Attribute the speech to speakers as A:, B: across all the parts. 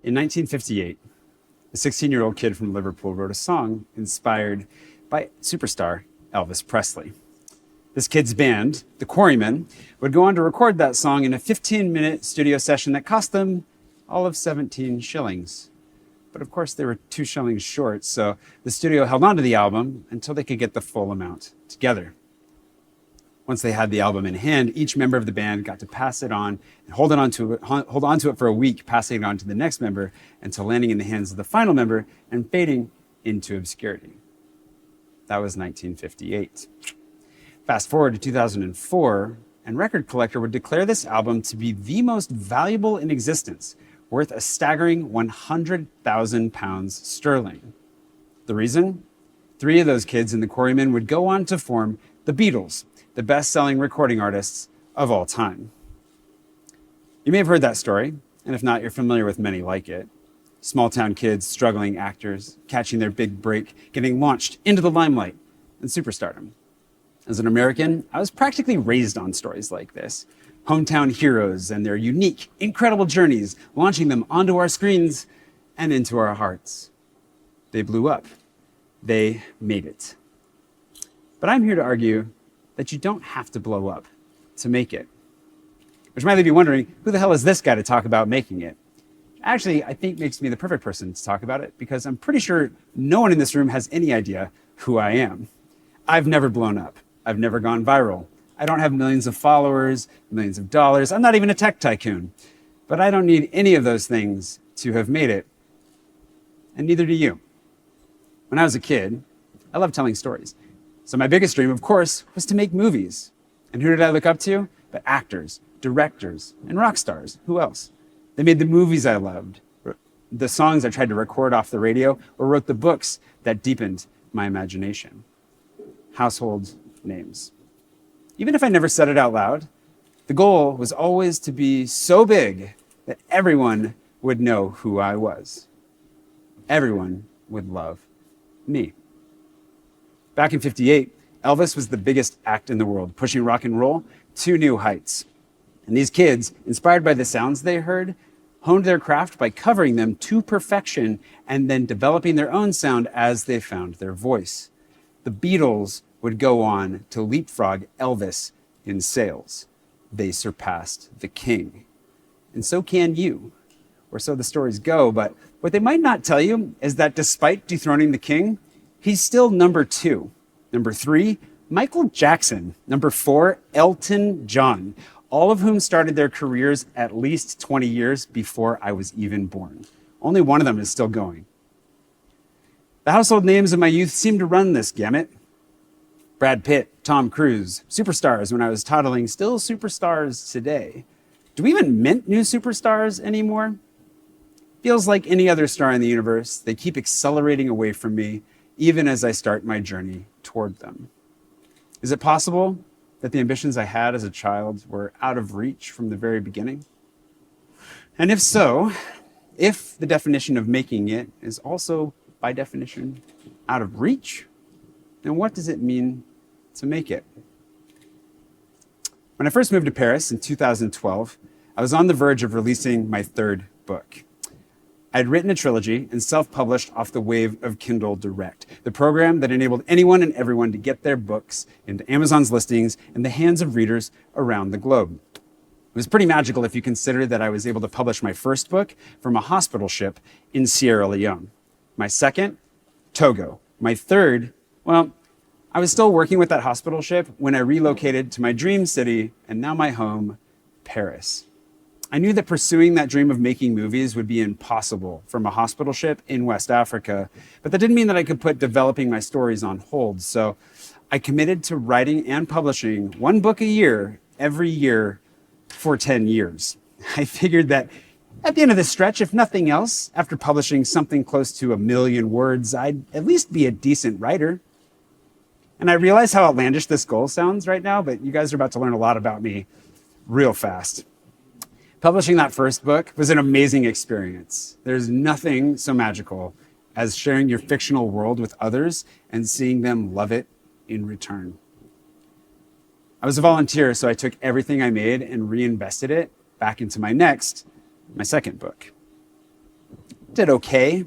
A: In 1958, a 16-year-old kid from Liverpool wrote a song inspired by superstar Elvis Presley. This kid's band, the Quarrymen, would go on to record that song in a 15-minute studio session that cost them all of 17 shillings. But of course, they were 2 shillings short, so the studio held on to the album until they could get the full amount together. Once they had the album in hand, each member of the band got to pass it on and hold on to it for a week, passing it on to the next member until landing in the hands of the final member and fading into obscurity. That was 1958. Fast forward to 2004, and Record Collector would declare this album to be the most valuable in existence, worth a staggering 100,000 pounds sterling. The reason? 3 of those kids in the Quarrymen would go on to form the Beatles, the best-selling recording artists of all time. You may have heard that story, and if not, you're familiar with many like it. Small-town kids, struggling actors, catching their big break, getting launched into the limelight and superstardom. As an American, I was practically raised on stories like this. Hometown heroes and their unique, incredible journeys, launching them onto our screens and into our hearts. They blew up. They made it. But I'm here to argue that you don't have to blow up to make it. Which might leave you wondering, who the hell is this guy to talk about making it? Actually, I think makes me the perfect person to talk about it because I'm pretty sure no one in this room has any idea who I am. I've never blown up. I've never gone viral. I don't have millions of followers, millions of dollars. I'm not even a tech tycoon. But I don't need any of those things to have made it. And neither do you. When I was a kid, I loved telling stories. So my biggest dream, of course, was to make movies. And who did I look up to? But actors, directors, and rock stars. Who else? They made the movies I loved, the songs I tried to record off the radio, or wrote the books that deepened my imagination. Household names. Even if I never said it out loud, the goal was always to be so big that everyone would know who I was. Everyone would love me. Back in '58, Elvis was the biggest act in the world, pushing rock and roll to new heights. And these kids, inspired by the sounds they heard, honed their craft by covering them to perfection and then developing their own sound as they found their voice. The Beatles would go on to leapfrog Elvis in sales. They surpassed the king. And so can you, or so the stories go. But what they might not tell you is that despite dethroning the king, he's still number 2. Number 3, Michael Jackson. Number 4, Elton John, all of whom started their careers at least 20 years before I was even born. Only one of them is still going. The household names of my youth seem to run this gamut. Brad Pitt, Tom Cruise, superstars when I was toddling, still superstars today. Do we even mint new superstars anymore? Feels like any other star in the universe. They keep accelerating away from me, even as I start my journey toward them. Is it possible that the ambitions I had as a child were out of reach from the very beginning? And if so, if the definition of making it is also, by definition, out of reach, then what does it mean to make it? When I first moved to Paris in 2012, I was on the verge of releasing my 3rd book. I had written a trilogy and self-published off the wave of Kindle Direct, the program that enabled anyone and everyone to get their books into Amazon's listings in the hands of readers around the globe. It was pretty magical if you consider that I was able to publish my first book from a hospital ship in Sierra Leone. My second, Togo. My third, well, I was still working with that hospital ship when I relocated to my dream city and now my home, Paris. I knew that pursuing that dream of making movies would be impossible from a hospital ship in West Africa, but that didn't mean that I could put developing my stories on hold. So I committed to writing and publishing 1 book a year, every year for 10 years. I figured that at the end of this stretch, if nothing else, after publishing something close to 1 million words, I'd at least be a decent writer. And I realize how outlandish this goal sounds right now, but you guys are about to learn a lot about me real fast. Publishing that first book was an amazing experience. There's nothing so magical as sharing your fictional world with others and seeing them love it in return. I was a volunteer, so I took everything I made and reinvested it back into my second book. did okay.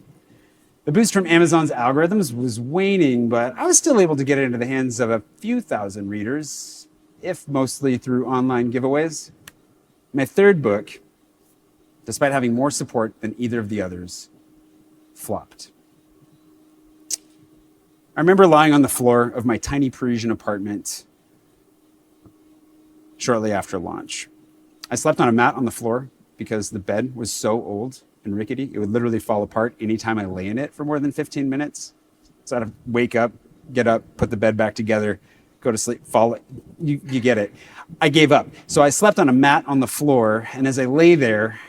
A: The boost from Amazon's algorithms was waning, but I was still able to get it into the hands of a few thousand readers, if mostly through online giveaways. My third book, despite having more support than either of the others, flopped. I remember lying on the floor of my tiny Parisian apartment shortly after launch. I slept on a mat on the floor because the bed was so old and rickety, it would literally fall apart anytime I lay in it for more than 15 minutes. So I'd wake up, get up, put the bed back together, go to sleep, fall. You get it. I gave up. So I slept on a mat on the floor, and as I lay there,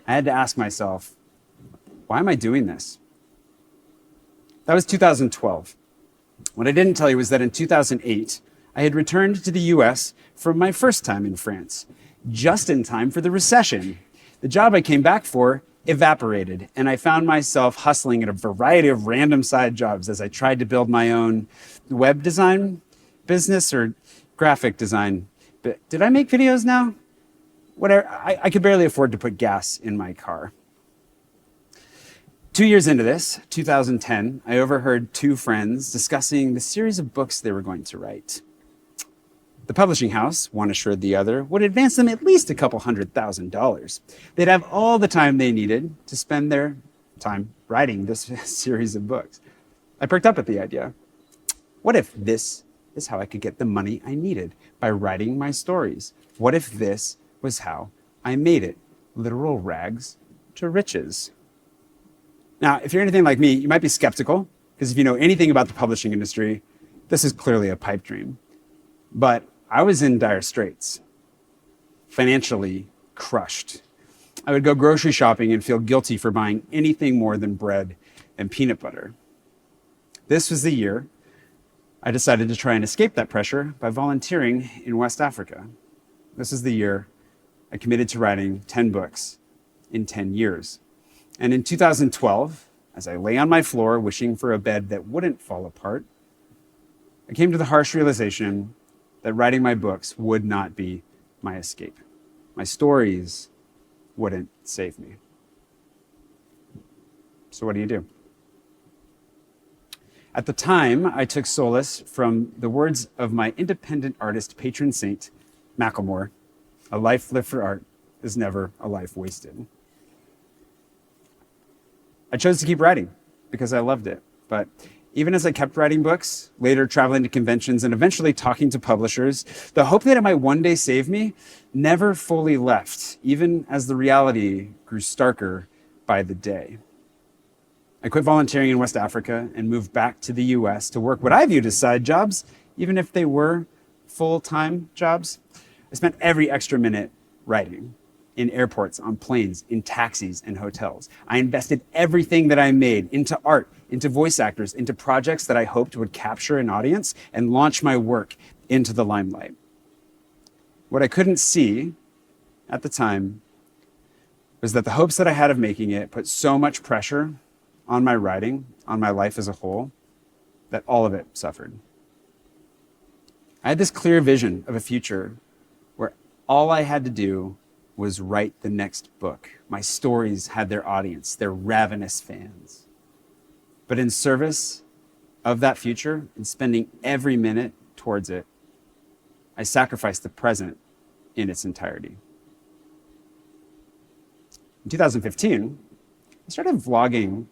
A: I had to ask myself, why am I doing this? That was 2012. What I didn't tell you was that in 2008, I had returned to the US for my first time in France, just in time for the recession. The job I came back for evaporated, and I found myself hustling at a variety of random side jobs as I tried to build my own web design business or graphic design. But did I make videos now? Whatever. I could barely afford to put gas in my car. 2 years into this, 2010, I overheard two friends discussing the series of books they were going to write. The publishing house, one assured the other, would advance them at least a couple $100,000. They'd have all the time they needed to spend their time writing this series of books. I perked up at the idea. What if this is how I could get the money I needed by writing my stories? What if this was how I made it? Literal rags to riches. Now, if you're anything like me, you might be skeptical, because if you know anything about the publishing industry, this is clearly a pipe dream. But I was in dire straits, financially crushed. I would go grocery shopping and feel guilty for buying anything more than bread and peanut butter. This was the year I decided to try and escape that pressure by volunteering in West Africa. This is the year I committed to writing 10 books in 10 years. And in 2012, as I lay on my floor wishing for a bed that wouldn't fall apart, I came to the harsh realization that writing my books would not be my escape. My stories wouldn't save me. So what do you do? At the time, I took solace from the words of my independent artist patron saint, Macklemore, "A life lived for art is never a life wasted." I chose to keep writing because I loved it. But even as I kept writing books, later traveling to conventions and eventually talking to publishers, the hope that it might one day save me never fully left, even as the reality grew starker by the day. I quit volunteering in West Africa and moved back to the US to work what I viewed as side jobs, even if they were full-time jobs. I spent every extra minute writing. In airports, on planes, in taxis, and hotels. I invested everything that I made into art, into voice actors, into projects that I hoped would capture an audience and launch my work into the limelight. What I couldn't see at the time was that the hopes that I had of making it put so much pressure on my writing, on my life as a whole, that all of it suffered. I had this clear vision of a future where all I had to do was write the next book. My stories had their audience, their ravenous fans. But in service of that future and spending every minute towards it, I sacrificed the present in its entirety. In 2015, I started vlogging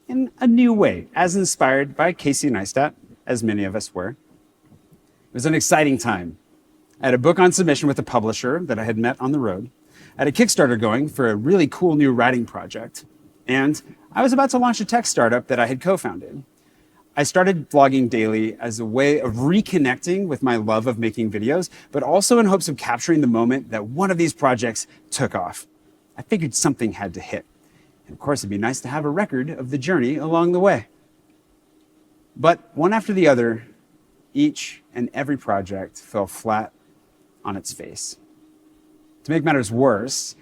A: in a new way, as inspired by Casey Neistat, as many of us were. It was an exciting time. I had a book on submission with a publisher that I had met on the road. I had a Kickstarter going for a really cool new writing project, and I was about to launch a tech startup that I had co-founded. I started vlogging daily as a way of reconnecting with my love of making videos, but also in hopes of capturing the moment that one of these projects took off. I figured something had to hit. And of course, it'd be nice to have a record of the journey along the way. But one after the other, each and every project fell flat on its face. To make matters worse,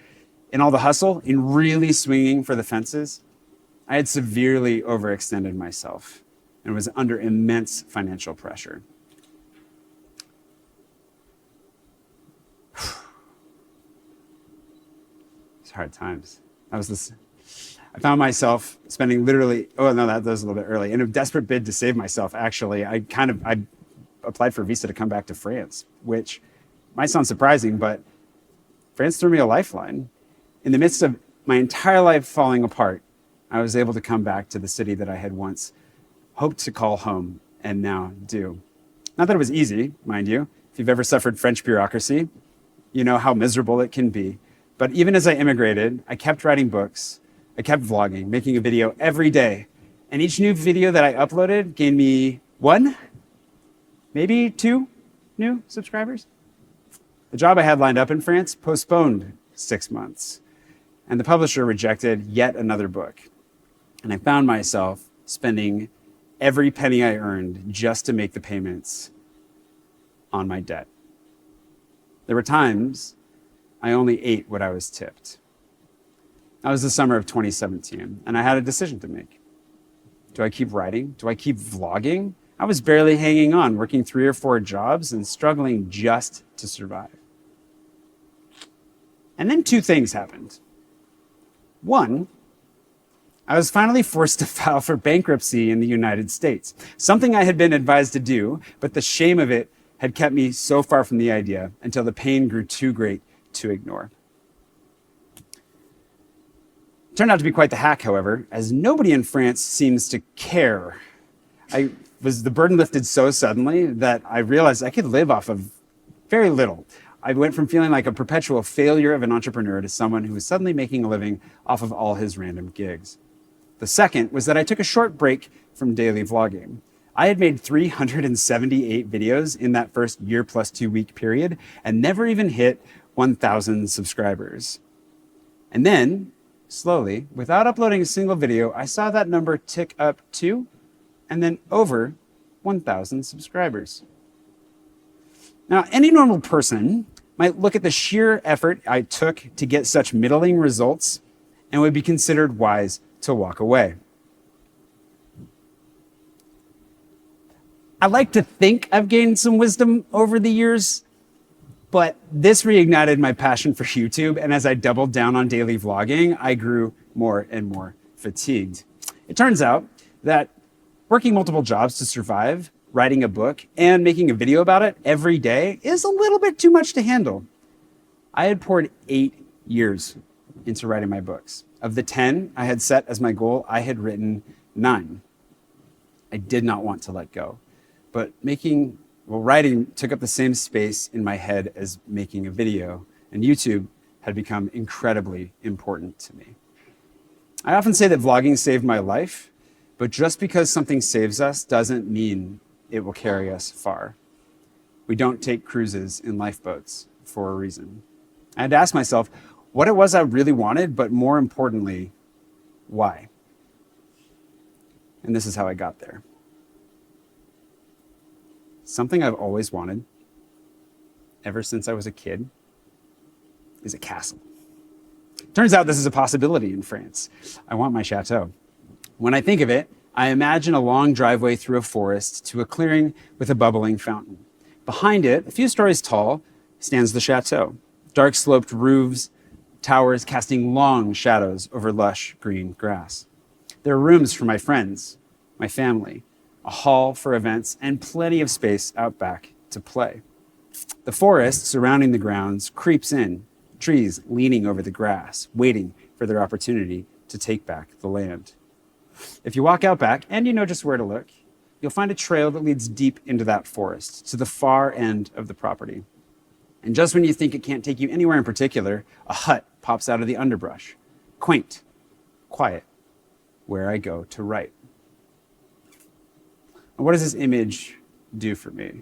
A: in all the hustle, in really swinging for the fences, I had severely overextended myself and was under immense financial pressure. It's hard times. I I found myself spending literally, oh no, that was a little bit early. In a desperate bid to save myself, actually, I applied for a visa to come back to France, which might sound surprising, but France threw me a lifeline. In the midst of my entire life falling apart, I was able to come back to the city that I had once hoped to call home and now do. Not that it was easy, mind you. If you've ever suffered French bureaucracy, you know how miserable it can be. But even as I immigrated, I kept writing books, I kept vlogging, making a video every day. And each new video that I uploaded gained me 1, maybe 2 new subscribers. The job I had lined up in France postponed 6 months, and the publisher rejected yet another book. And I found myself spending every penny I earned just to make the payments on my debt. There were times I only ate what I was tipped. That was the summer of 2017, and I had a decision to make. Do I keep writing? Do I keep vlogging? I was barely hanging on, working 3 or 4 jobs and struggling just to survive. And then 2 things happened. 1, I was finally forced to file for bankruptcy in the United States, something I had been advised to do, but the shame of it had kept me so far from the idea until the pain grew too great to ignore. It turned out to be quite the hack, however, as nobody in France seems to care. The burden lifted so suddenly that I realized I could live off of very little. I went from feeling like a perpetual failure of an entrepreneur to someone who was suddenly making a living off of all his random gigs. The second was that I took a short break from daily vlogging. I had made 378 videos in that first year plus 2 week period and never even hit 1,000 subscribers. And then, slowly, without uploading a single video, I saw that number tick up to and then over 1,000 subscribers. Now, any normal person might look at the sheer effort I took to get such middling results and would be considered wise to walk away. I like to think I've gained some wisdom over the years, but this reignited my passion for YouTube, and as I doubled down on daily vlogging, I grew more and more fatigued. It turns out that working multiple jobs to survive, writing a book, and making a video about it every day is a little bit too much to handle. I had poured 8 years into writing my books. Of the 10 I had set as my goal, I had written 9. I did not want to let go. But writing took up the same space in my head as making a video, and YouTube had become incredibly important to me. I often say that vlogging saved my life, but just because something saves us doesn't mean it will carry us far. We don't take cruises in lifeboats for a reason. I had to ask myself what it was I really wanted, but more importantly, why? And this is how I got there. Something I've always wanted, ever since I was a kid, is a castle. Turns out this is a possibility in France. I want my chateau. When I think of it, I imagine a long driveway through a forest to a clearing with a bubbling fountain. Behind it, a few stories tall, stands the chateau. Dark sloped roofs, towers casting long shadows over lush green grass. There are rooms for my friends, my family, a hall for events, and plenty of space out back to play. The forest surrounding the grounds creeps in, trees leaning over the grass, waiting for their opportunity to take back the land. If you walk out back, and you know just where to look, you'll find a trail that leads deep into that forest, to the far end of the property. And just when you think it can't take you anywhere in particular, a hut pops out of the underbrush. Quaint, quiet, where I go to write. And what does this image do for me?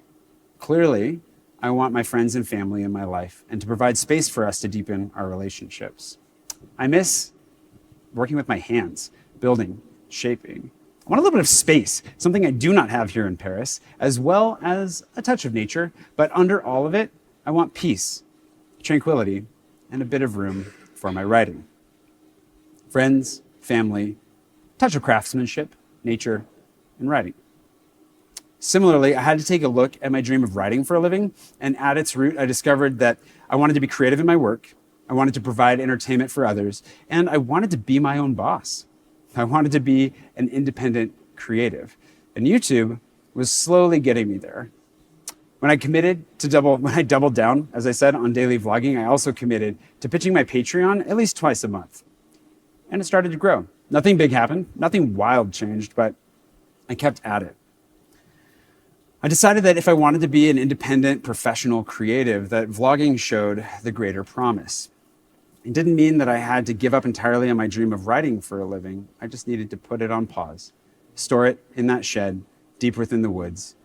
A: Clearly, I want my friends and family in my life and to provide space for us to deepen our relationships. I miss working with my hands, building, shaping. I want a little bit of space, something I do not have here in Paris, as well as a touch of nature, but under all of it, I want peace, tranquility, and a bit of room for my writing. Friends, family, touch of craftsmanship, nature, and writing. Similarly, I had to take a look at my dream of writing for a living, and at its root, I discovered that I wanted to be creative in my work, I wanted to provide entertainment for others, and I wanted to be my own boss. I wanted to be an independent creative, and YouTube was slowly getting me there. When I doubled down, as I said, on daily vlogging, I also committed to pitching my Patreon at least twice a month. And it started to grow. Nothing big happened, nothing wild changed, but I kept at it. I decided that if I wanted to be an independent, professional creative, that vlogging showed the greater promise. It didn't mean that I had to give up entirely on my dream of writing for a living. I just needed to put it on pause, store it in that shed deep within the woods,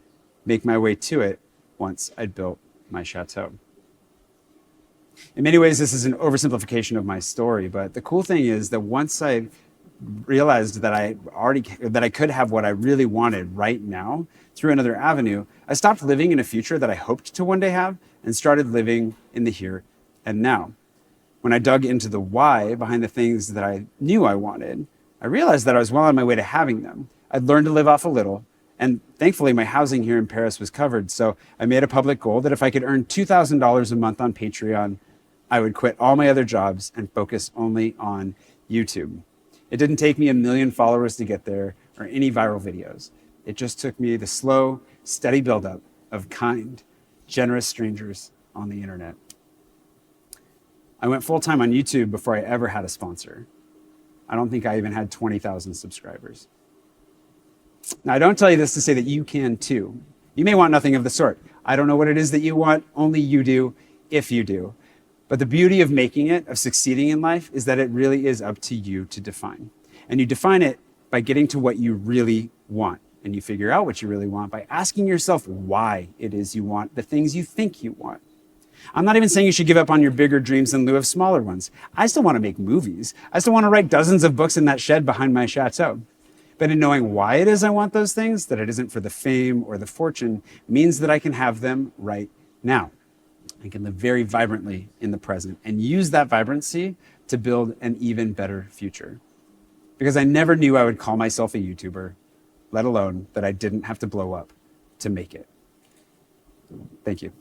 A: make my way to it once I'd built my chateau. In many ways, this is an oversimplification of my story, but the cool thing is that once I realized that I could have what I really wanted right now through another avenue, I stopped living in a future that I hoped to one day have and started living in the here and now. When I dug into the why behind the things that I knew I wanted, I realized that I was well on my way to having them. I'd learned to live off a little, and thankfully my housing here in Paris was covered, so I made a public goal that if I could earn $2,000 a month on Patreon, I would quit all my other jobs and focus only on YouTube. It didn't take me 1 million followers to get there or any viral videos. It just took me the slow, steady buildup of kind, generous strangers on the internet. I went full-time on YouTube before I ever had a sponsor. I don't think I even had 20,000 subscribers. Now, I don't tell you this to say that you can too. You may want nothing of the sort. I don't know what it is that you want, only you do, if you do. But the beauty of making it, of succeeding in life, is that it really is up to you to define. And you define it by getting to what you really want. And you figure out what you really want by asking yourself why it is you want the things you think you want. I'm not even saying you should give up on your bigger dreams in lieu of smaller ones. I still want to make movies. I still want to write dozens of books in that shed behind my chateau. But in knowing why it is I want those things, that it isn't for the fame or the fortune, means that I can have them right now. I can live very vibrantly in the present and use that vibrancy to build an even better future. Because I never knew I would call myself a YouTuber, let alone that I didn't have to blow up to make it. Thank you.